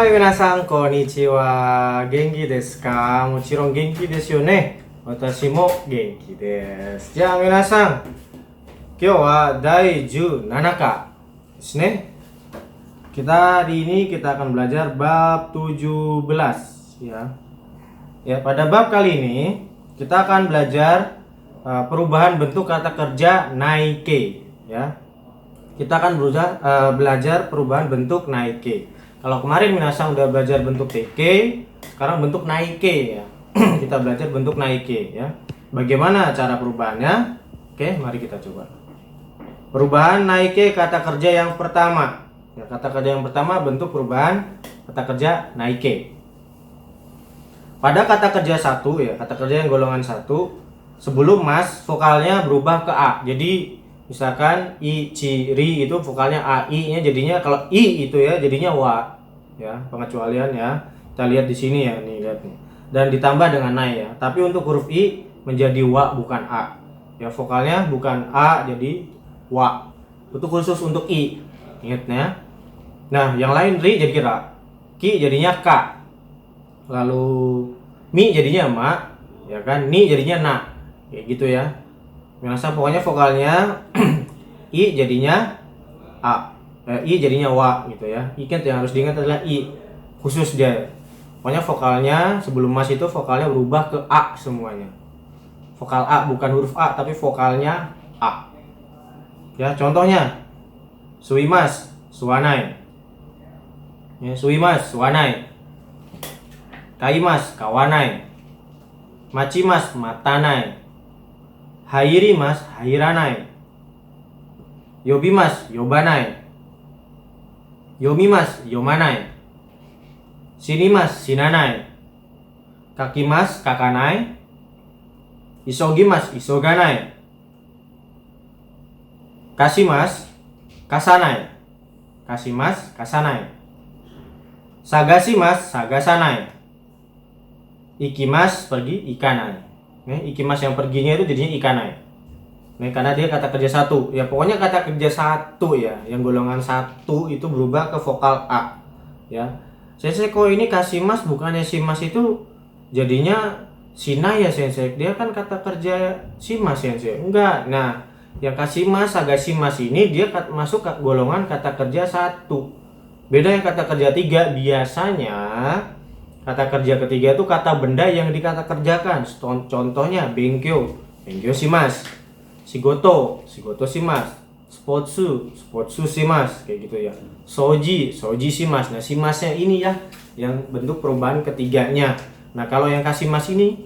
Hai minasan, konnichiwa. Genki desu ka? Mochiron genki desu yo ne. Watashi mo genki desu. Ja, minasan, kyou wa dai 17 ka desu ne. Hari ini kita akan belajar bab 17 ya. Ya, pada bab kali ini kita akan belajar perubahan bentuk kata kerja naike ya. Kita akan belajar perubahan bentuk naike. Kalau kemarin minasan udah belajar bentuk teke, sekarang bentuk naike ya. Kita belajar bentuk naike ya. Bagaimana cara perubahannya? Oke, mari kita coba. Perubahan naike kata kerja yang pertama. Ya, kata kerja yang pertama bentuk perubahan kata kerja naike. Pada kata kerja 1 ya, kata kerja yang golongan 1, sebelum mas vokalnya berubah ke a. Jadi misalkan i, ci, ri itu vokalnya a, i nya jadinya, kalau i itu ya jadinya wa ya, pengecualian ya. Kita lihat di sini ya, nih lihat nih. Dan ditambah dengan nai ya. Tapi untuk huruf i menjadi wa bukan a. Ya, vokalnya bukan a jadi wa. Itu khusus untuk i. Ingatnya. Nah, yang lain ri jadi ra. Ki jadinya ka. Lalu mi jadinya ma, ya kan? Ni jadinya na. Kayak gitu ya. Biasa pokoknya vokalnya i jadinya a, i jadinya wa gitu ya. Ingat yang harus diingat adalah i khusus dia. Pokoknya vokalnya sebelum mas itu vokalnya berubah ke a semuanya. Vokal a bukan huruf a tapi vokalnya a. Ya, contohnya suimas, suanai. Ya, suimas, suanai. Kaimas, kawanai. Machimas, matanai. Hairimas, hairanai. Yobimas, yobanai. Yomimas, yomanai. Shinimas, shinanai. Kakimas, kakanai. Isogimas, isoganai. Kasimas, kasanai. Kasimas, kasanai. Sagasimas, sagasanai. Ikimas, pergi, ikanai. Ikimas yang perginya itu jadinya ikanai. Karena dia kata kerja 1. Ya pokoknya kata kerja 1 ya, yang golongan 1 itu berubah ke vokal a. Ya. Sensei kok ini kasimas bukannya simas itu jadinya sinai ya sensei. Dia kan kata kerja simas sensei. Enggak. Nah, yang kasimas, sagasimas ini dia masuk ke golongan kata kerja 1. Beda yang kata kerja 3, biasanya kata kerja ketiga itu kata benda yang dikata kerjakan. Contohnya benkyo, benkyo shimasu. Shigoto, shigoto shimasu. Spotsu, spotsu shimasu, kayak gitu ya. Soji, soji shimasu. Nah, shimasnya ini ya yang bentuk perubahan ketiganya. Nah, kalau yang kasimas ini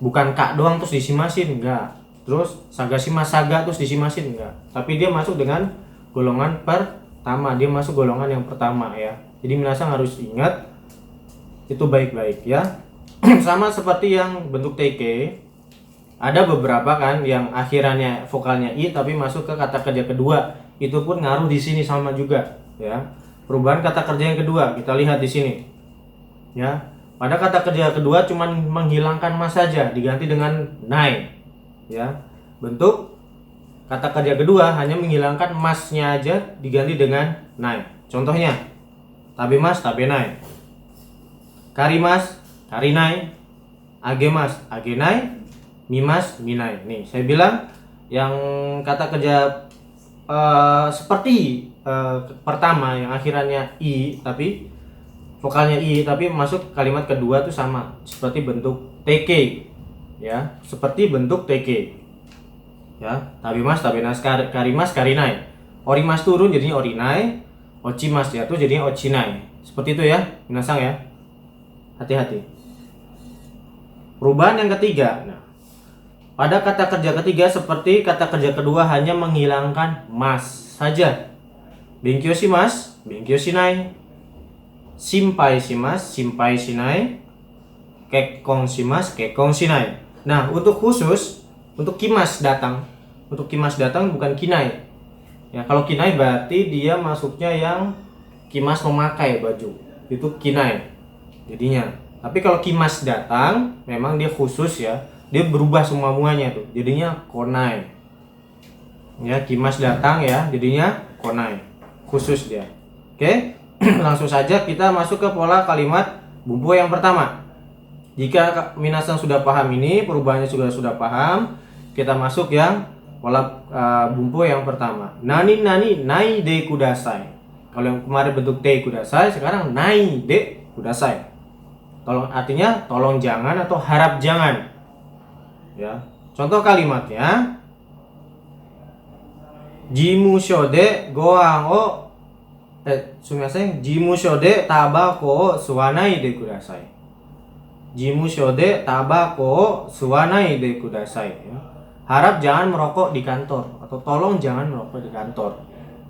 bukan kak doang terus disimasin, enggak. Terus sagashimas, saga terus disimasin, enggak. Tapi dia masuk dengan golongan pertama. Dia masuk golongan yang pertama ya. Jadi minasan harus ingat itu baik-baik ya. Sama seperti yang bentuk teke, ada beberapa kan yang akhirannya vokalnya i tapi masuk ke kata kerja kedua, itu pun ngaruh di sini sama juga ya. Perubahan kata kerja yang kedua kita lihat di sini ya. Pada kata kerja kedua cuman menghilangkan mas saja, diganti dengan nai ya. Bentuk kata kerja kedua hanya menghilangkan masnya aja, diganti dengan nai. Contohnya tabemas, tabenai. Karimas, karinai. Agemas, agenai. Mimas, minai. Nih, saya bilang yang kata kerja seperti pertama yang akhirannya i tapi vokalnya i tapi masuk kalimat kedua tuh sama seperti bentuk teke ya, seperti bentuk teke ya. Tabimas, tabenas, karimas, karinai. Orimas turun jadinya orinai. Ochimas jatuh jadinya ochinai. Seperti itu ya, minasang ya. Hati-hati. Perubahan yang ketiga. Nah, pada kata kerja ketiga seperti kata kerja kedua hanya menghilangkan mas saja. Benkyo shimasu, benkyo shinai. Shimpai shimasu, shimpai shinai. Kekkon shimasu, kekkon shinai. Nah, untuk khusus untuk kimas datang. Untuk kimas datang bukan kinai. Ya, kalau kinai berarti dia masuknya yang kimas memakai baju. Itu kinai jadinya. Tapi kalau kimas datang memang dia khusus ya, dia berubah semuanya tuh jadinya konai ya. Kimas datang ya jadinya konai, khusus dia. Oke. langsung saja kita masuk ke pola kalimat bumbu yang pertama. Jika minasan sudah paham ini, perubahannya sudah paham, kita masuk yang pola bumbu yang pertama. Nani nani nai de kudasai. Kalau yang kemarin bentuk de kudasai, sekarang nai de kudasai. Artinya tolong jangan atau harap jangan. Ya. Contoh kalimatnya. Jimusho de gohan o sumimasen, jimusho de tabako o suwanai de kudasai. Jimusho de tabako o suwanai de kudasai. Ya. Harap jangan merokok di kantor, atau tolong jangan merokok di kantor.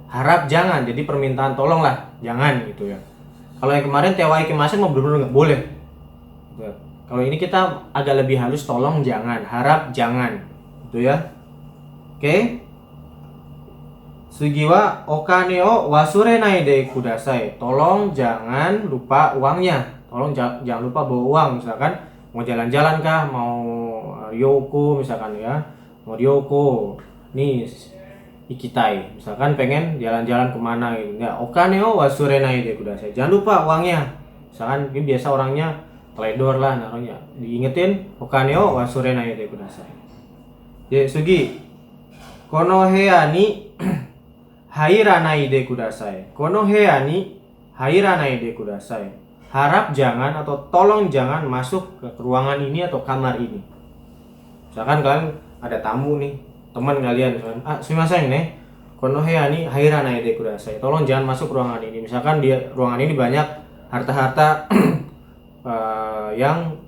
Harap jangan, jadi permintaan tolong lah, jangan gitu ya. Kalau yang kemarin tewa ikimasen mau benar-benar nggak boleh. Gitu. Kalau ini kita agak lebih halus, tolong jangan, harap jangan, gitu ya. Oke. Sugi wa okane o wasurenai de kudasai. Tolong jangan lupa uangnya. Tolong jangan lupa bawa uang. Misalkan mau jalan-jalan kah, mau ryoko misalkan ya, mau ryoko nih ikitai, misalkan pengen jalan-jalan kemana gitu ya, okane o wasurenai de kudasai, jangan lupa uangnya. Misalkan ini biasa orangnya teledor lah naruhnya, diingetin okane o wasurenai de kudasai. Ya sugi kono heya ni hairanai de kudasai. Kono heya ni hairanai de kudasai. Harap jangan atau tolong jangan masuk ke ruangan ini atau kamar ini. Misalkan kalian ada tamu nih, teman kalian misalkan, sumimasen nih, kono heya ni hairanai de kudasai. Tolong jangan masuk ruangan ini. Misalkan di ruangan ini banyak harta-harta yang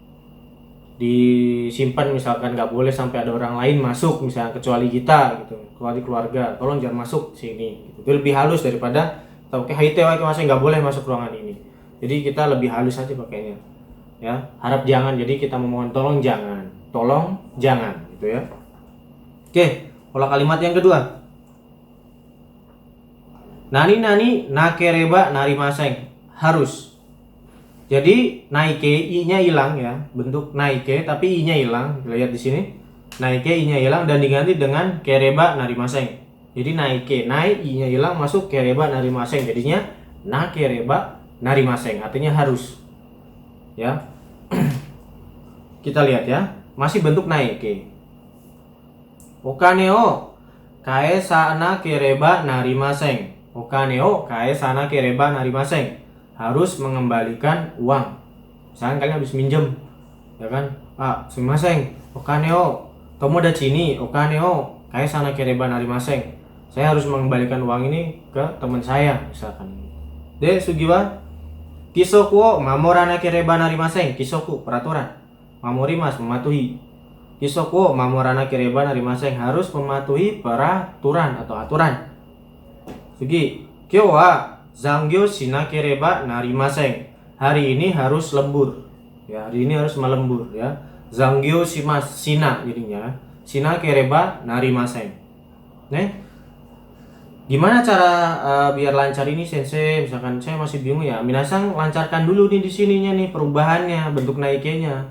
disimpan, misalkan nggak boleh sampai ada orang lain masuk, misalnya kecuali kita gitu, kecuali keluarga. Tolong jangan masuk sini. Gitu. Itu lebih halus daripada oke haite wa masih nggak boleh masuk ruangan ini. Jadi kita lebih halus aja pakainya. Ya, harap jangan. Jadi kita memohon tolong jangan. Tolong jangan gitu ya. Oke, pola kalimat yang kedua. Nani nani nakereba narimaseng. Harus. Jadi naike i-nya hilang ya, bentuk naike tapi i-nya hilang. Kita lihat di sini. Naike i-nya hilang dan diganti dengan kereba narimaseng. Jadi naike, nai i-nya hilang masuk kereba narimaseng. Jadinya nakereba narimaseng, artinya harus. Ya. Kita lihat ya, masih bentuk naike. Okane o kae sana kereba narimaseng. Okane o kae sana kereba narimaseng. Harus mengembalikan uang. Misalkan kalian habis minjem, ya kan? Sumimasen, okane o tomodachi ni okane o kae sana kereba narimaseng. Saya harus mengembalikan uang ini ke teman saya, misalkan. De sugiwa kisoku o mamoranakereba narimaseng. Kisoku peraturan. Mamorimasu mematuhi. Kisoku o mamoranakereba narimaseng, harus mematuhi peraturan atau aturan. Sugi, kyou wa zangyou shinakereba narimaseng. Hari ini harus lembur. Ya, hari ini harus melembur ya. Zangyou shina jadinya. Shinakereba narimaseng. Gimana cara biar lancar ini sensei? Misalkan saya masih bingung ya. Minasang lancarkan dulu nih di sininya nih perubahannya, bentuk naikenya.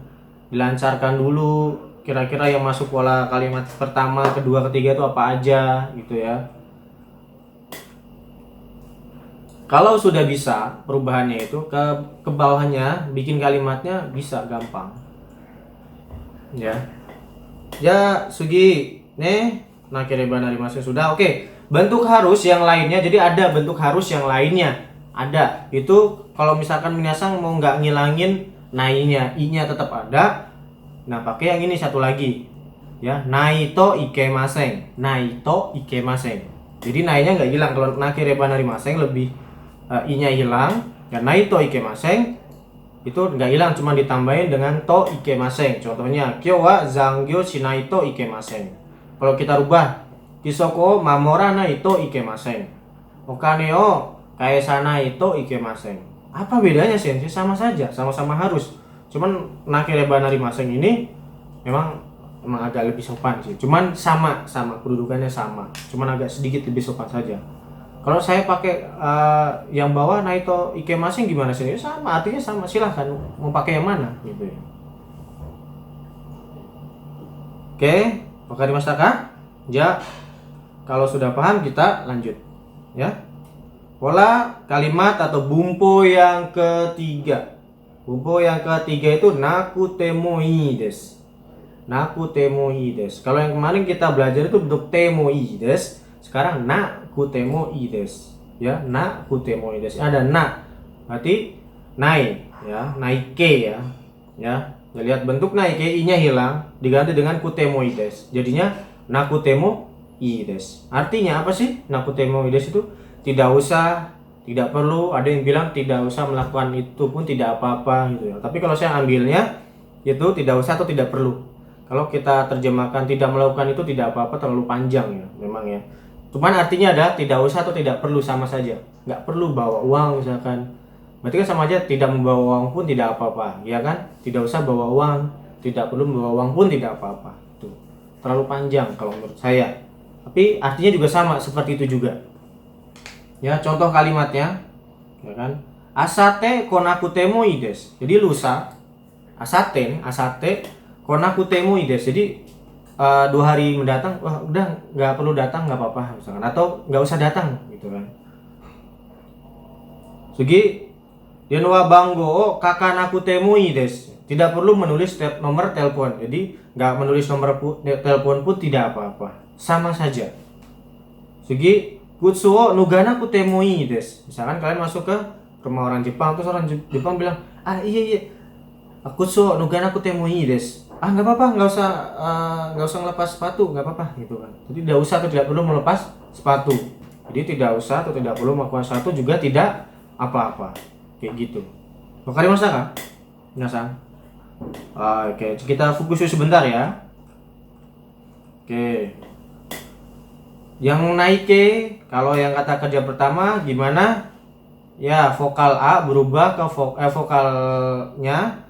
Dilancarkan dulu. Kira-kira yang masuk pola kalimat pertama, kedua, ketiga itu apa aja gitu ya. Kalau sudah bisa perubahannya itu ke bawahnya, bikin kalimatnya bisa gampang. Ya. Ya, sugi nakereba narimaseng sudah. Oke. Bentuk harus yang lainnya, jadi ada bentuk harus yang lainnya. Ada. Itu kalau misalkan minasang mau nggak ngilangin nainya, i-nya tetap ada. Nah, pakai yang ini satu lagi. Ya, naito ikemasen. Naito ikemasen. Jadi nainya nggak hilang. Kalau nakereba narimaseng lebih i-nya hilang. Ya, naito ikemasen itu nggak hilang, cuma ditambahin dengan to ikemasen. Contohnya, kyou wa zangyou shinaito ikemasen. Kalau kita rubah, Kisoko mamorana itu ikemasen. Okane o kaesana itu ikemasen. Apa bedanya sensei? Sama saja, sama-sama harus. Cuman nakereba narimaseng ini memang agak lebih sopan sih. Cuman sama kedudukannya sama. Cuman agak sedikit lebih sopan saja. Kalau saya pakai yang bawah naito ikemasen gimana sih? Sama, artinya sama. Silahkan mau pakai yang mana gitu ya. Oke, wakarimashita ka? Ja. Kalau sudah paham kita lanjut ya. Pola kalimat atau bumpo yang ketiga. Bumpo yang ketiga itu nakutemoi desu. Nakutemoi desu. Kalau yang kemarin kita belajar itu bentuk temoi desu. Sekarang nakutemoi desu. Ya, nakutemoi desu. Ada na. Berarti nai, ya, naike ya. Ya, lihat bentuk naike, i-nya hilang, diganti dengan kutemoi desu. Jadinya nakutemoi desu. Artinya apa sih? Nakutemoi desu itu tidak usah, tidak perlu. Ada yang bilang tidak usah melakukan itu pun tidak apa-apa gitu ya. Tapi kalau saya ambilnya itu tidak usah atau tidak perlu. Kalau kita terjemahkan tidak melakukan itu tidak apa-apa terlalu panjang ya, memang ya. Cuman artinya ada tidak usah atau tidak perlu sama saja. Nggak perlu bawa uang misalkan. Berarti kan sama aja tidak membawa uang pun tidak apa-apa, ya kan? Tidak usah bawa uang, tidak perlu membawa uang pun tidak apa-apa. Itu terlalu panjang kalau menurut saya. Tapi artinya juga sama seperti itu juga. Ya, contoh kalimatnya, ya kan? Asate konakutemoi desu. Jadi lusa, asate konakutemoi desu. Jadi 2 hari mendatang, wah udah nggak perlu datang nggak apa-apa misalkan, atau nggak usah datang gitu kan. Sugi denwa bango kakanakutemoi desu. Tidak perlu menulis nomor telepon. Jadi nggak menulis nomor telepon pun tidak apa-apa, sama saja. Sugi Kutsuo nugana kutemoi desu. Misalkan kalian masuk ke rumah orang Jepang, terus orang Jepang bilang, iya, Kutsuo nugana kutemoi desu. Nggak apa-apa, nggak usah ngelepas sepatu, nggak apa-apa gitu kan. Jadi tidak usah atau tidak perlu melepas sepatu. Jadi tidak usah atau tidak perlu melakukan sesuatu juga tidak apa-apa, kayak gitu. Wakarimashita kan? Minasan. Oke, kita fokus sebentar ya. Oke. Yang naike, kalau yang kata kerja pertama gimana? Ya, vokal A berubah ke vokalnya,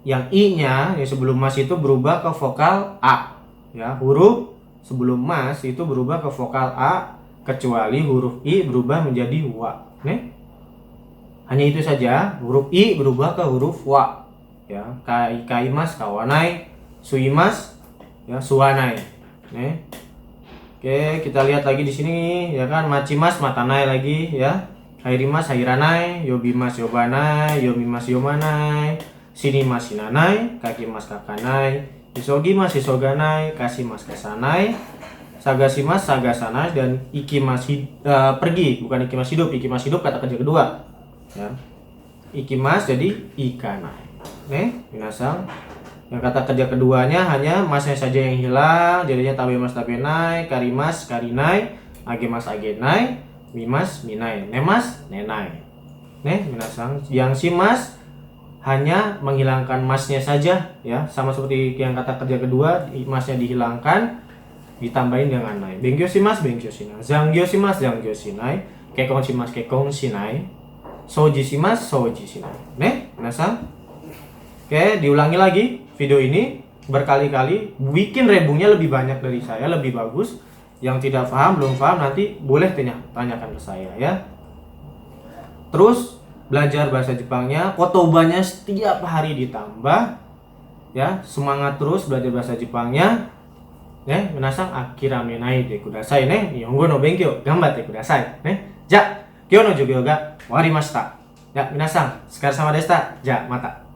yang I-nya yang sebelum mas itu berubah ke vokal A. Ya, huruf sebelum mas itu berubah ke vokal A, kecuali huruf I berubah menjadi wa. Nih. Hanya itu saja, huruf I berubah ke huruf wa. Ya, kaimas, kawanai, suimas, ya, suwanai. Nih. Oke, kita lihat lagi di sini ya kan, machimas, matanai lagi ya. Hairimas, hairanai, yobimas, yobanai, yomimas, yomanai, sinimas, sinanai, kakimas, kakanai, isogimas, isoganai, kasimas, kasanai, sagasimas, sagasanai, dan ikimas pergi, bukan ikimas hidup kata kerja kedua. Ya. Ikimas jadi ikanai. Minasang. Yang kata kerja keduanya hanya masnya saja yang hilang, jadinya tabemas tabenai, karimas karinai, agemas agenai, mimas minai, nemas nenai. Minasang. Yang simas hanya menghilangkan masnya saja ya, sama seperti yang kata kerja kedua, masnya dihilangkan ditambahin dengan nai. Benggyo shimas, benggyo shinai. Zanggyo shimas, zanggyo shinai. Kekong shimas, kekong shinai. Soji shimas, soji shinai. Minasang. Oke, diulangi lagi video ini berkali-kali, bikin rebungnya lebih banyak dari saya, lebih bagus. Yang tidak paham, belum paham, nanti boleh tanyakan ke saya ya. Terus belajar bahasa Jepangnya, kotobanya setiap hari ditambah ya, semangat terus belajar bahasa Jepangnya. Minasang akirame nai de kudasai ne. Nihongo no benkyou ganbatte kudasai ne. Ja, kyou no jugyo ga owarimashita. Ya, minasang, sekar sama desta. Ja, mata.